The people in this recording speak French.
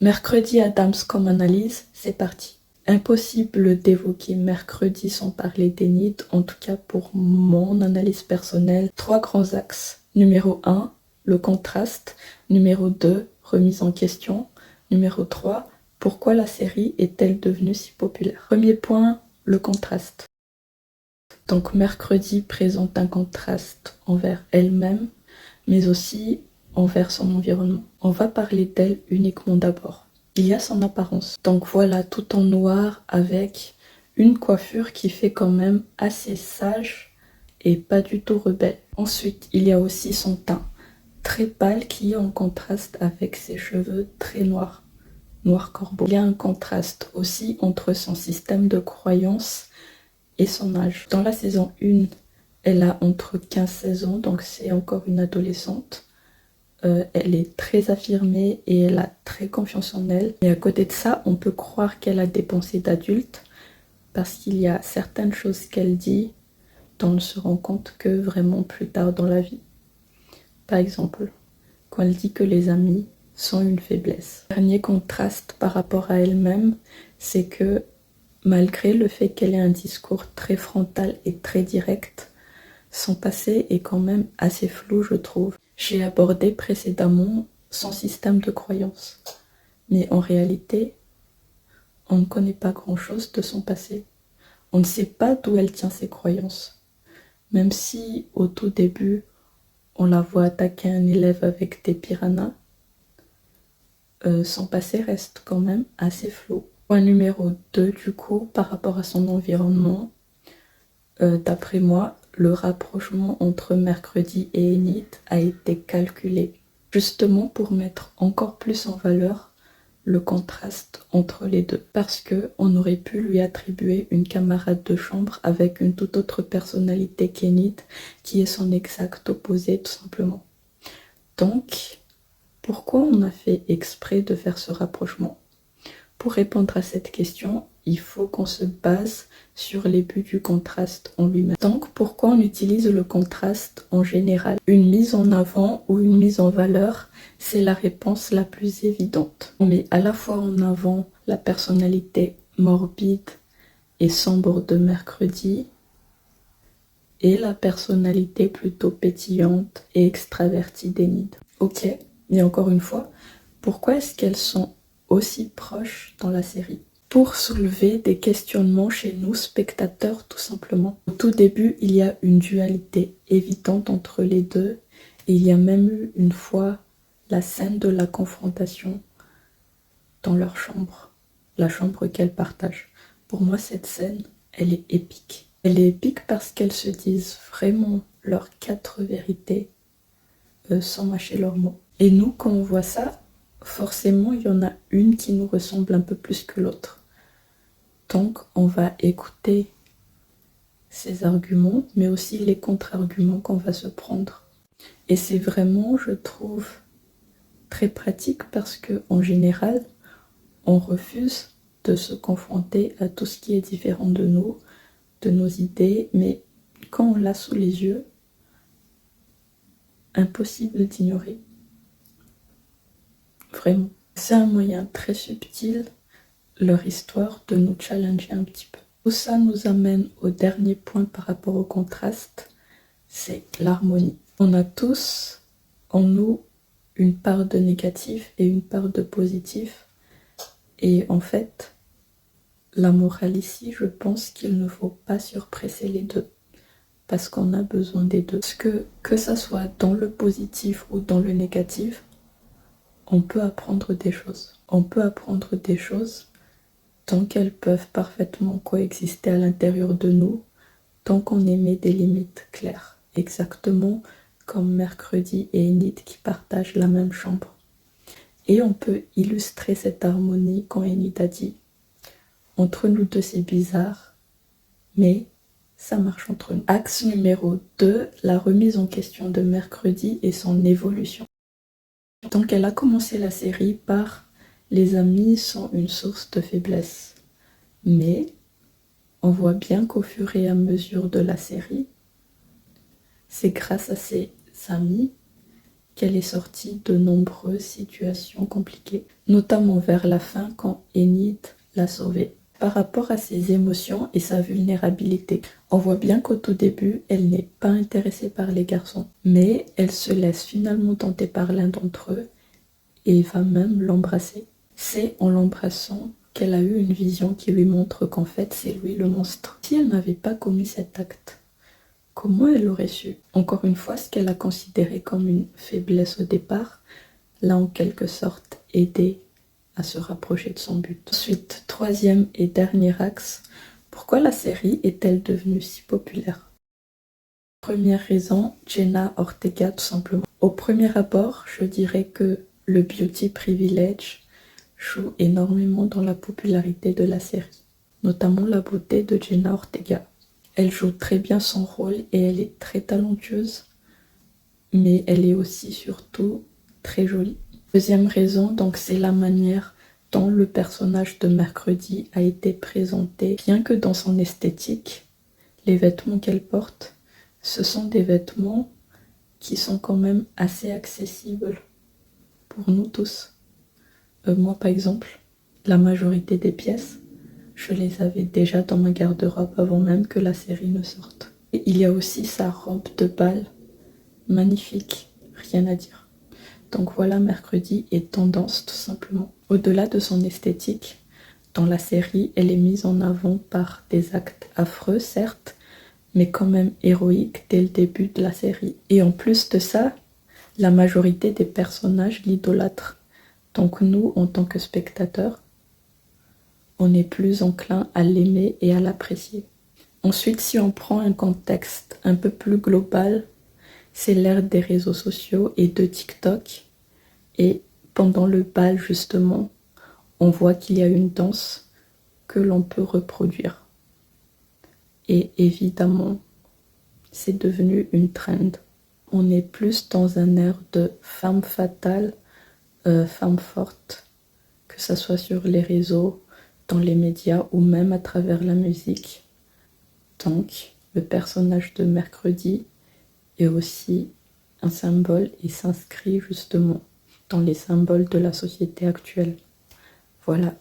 Mercredi Adams comme analyse, c'est parti. Impossible d'évoquer mercredi sans parler d'Enid, en tout cas pour mon analyse personnelle. 3 grands axes. Numéro 1, le contraste. Numéro 2, remise en question. Numéro 3, pourquoi la série est-elle devenue si populaire? Premier point, le contraste. Donc mercredi présente un contraste envers elle-même, mais aussi envers son environnement. On va parler d'elle uniquement d'abord. Il y a son apparence. Donc voilà, tout en noir avec une coiffure qui fait quand même assez sage et pas du tout rebelle. Ensuite, il y a aussi son teint très pâle qui est en contraste avec ses cheveux très noirs, noir corbeau. Il y a un contraste aussi entre son système de croyance et son âge. Dans la saison 1, elle a entre 15 et 16 ans, donc c'est encore une adolescente. Elle est très affirmée et elle a très confiance en elle. Et à côté de ça, on peut croire qu'elle a des pensées d'adulte parce qu'il y a certaines choses qu'elle dit dont on ne se rend compte que vraiment plus tard dans la vie. Par exemple, quand elle dit que les amis sont une faiblesse. Le dernier contraste par rapport à elle-même, c'est que malgré le fait qu'elle ait un discours très frontal et très direct, son passé est quand même assez flou, je trouve. J'ai abordé précédemment son système de croyance, mais en réalité, on ne connaît pas grand-chose de son passé. On ne sait pas d'où elle tient ses croyances. Même si, au tout début, on la voit attaquer un élève avec des piranhas, son passé reste quand même assez flou. Point numéro 2, du coup, par rapport à son environnement, d'après moi, le rapprochement entre Mercredi et Enid a été calculé, justement pour mettre encore plus en valeur le contraste entre les deux. Parce qu'on aurait pu lui attribuer une camarade de chambre avec une toute autre personnalité qu'Enid, qui est son exact opposé tout simplement. Donc, pourquoi on a fait exprès de faire ce rapprochement? Pour répondre à cette question, il faut qu'on se base sur les buts du contraste en lui-même. Donc, pourquoi on utilise le contraste en général? Une mise en avant ou une mise en valeur, c'est la réponse la plus évidente. On met à la fois en avant la personnalité morbide et sombre de Mercredi et la personnalité plutôt pétillante et extravertie d'Enid. Ok, mais encore une fois, pourquoi est-ce qu'elles sont aussi proches dans la série? Pour soulever des questionnements chez nous, spectateurs, tout simplement. Au tout début, il y a une dualité évidente entre les deux. Et il y a même eu une fois la scène de la confrontation dans leur chambre, la chambre qu'elles partagent. Pour moi, cette scène, elle est épique. Elle est épique parce qu'elles se disent vraiment leurs 4 vérités sans mâcher leurs mots. Et nous, quand on voit ça, forcément, il y en a une qui nous ressemble un peu plus que l'autre. Donc, on va écouter ces arguments, mais aussi les contre-arguments qu'on va se prendre. Et c'est vraiment, je trouve, très pratique parce qu'en général, on refuse de se confronter à tout ce qui est différent de nous, de nos idées, mais quand on l'a sous les yeux, impossible d'ignorer. Vraiment. C'est un moyen très subtil, leur histoire, de nous challenger un petit peu. Tout ça nous amène au dernier point par rapport au contraste, c'est l'harmonie. On a tous en nous une part de négatif et une part de positif. Et en fait, la morale ici, je pense qu'il ne faut pas surpresser les deux. Parce qu'on a besoin des deux. Parce que ça soit dans le positif ou dans le négatif, on peut apprendre des choses. On peut apprendre des choses tant qu'elles peuvent parfaitement coexister à l'intérieur de nous, tant qu'on émet des limites claires. Exactement comme Mercredi et Enid qui partagent la même chambre. Et on peut illustrer cette harmonie quand Enid a dit « Entre nous deux c'est bizarre, mais ça marche entre nous ». Axe numéro 2, la remise en question de Mercredi et son évolution. Donc elle a commencé la série par « Les amis sont une source de faiblesse ». Mais on voit bien qu'au fur et à mesure de la série, c'est grâce à ses amis qu'elle est sortie de nombreuses situations compliquées, notamment vers la fin quand Enid l'a sauvée. Par rapport à ses émotions et sa vulnérabilité, on voit bien qu'au tout début, elle n'est pas intéressée par les garçons, mais elle se laisse finalement tenter par l'un d'entre eux et va même l'embrasser. C'est en l'embrassant qu'elle a eu une vision qui lui montre qu'en fait c'est lui le monstre. Si elle n'avait pas commis cet acte, comment elle aurait su? Encore une fois, ce qu'elle a considéré comme une faiblesse au départ l'a en quelque sorte aidée à se rapprocher de son but. Ensuite, troisième et dernier axe, pourquoi la série est-elle devenue si populaire? Première raison, Jenna Ortega tout simplement. Au premier abord, je dirais que le beauty privilege joue énormément dans la popularité de la série, notamment la beauté de Jenna Ortega. Elle joue très bien son rôle et elle est très talentueuse, mais elle est aussi surtout très jolie. Deuxième raison, donc c'est la manière dont le personnage de Mercredi a été présenté. Rien que dans son esthétique, les vêtements qu'elle porte, ce sont des vêtements qui sont quand même assez accessibles pour nous tous. Moi par exemple, la majorité des pièces, je les avais déjà dans ma garde-robe avant même que la série ne sorte. Et il y a aussi sa robe de bal, magnifique, rien à dire. Donc voilà, Mercredi est tendance tout simplement. Au-delà de son esthétique, dans la série, elle est mise en avant par des actes affreux, certes, mais quand même héroïques dès le début de la série. Et en plus de ça, la majorité des personnages l'idolâtrent. Donc nous, en tant que spectateurs, on est plus enclin à l'aimer et à l'apprécier. Ensuite, si on prend un contexte un peu plus global, c'est l'ère des réseaux sociaux et de TikTok. Et pendant le bal, justement, on voit qu'il y a une danse que l'on peut reproduire. Et évidemment, c'est devenu une trend. On est plus dans un air de femme fatale, femme forte, que ça soit sur les réseaux, dans les médias ou même à travers la musique. Donc, le personnage de Mercredi est aussi un symbole et s'inscrit justement dans les symboles de la société actuelle. Voilà.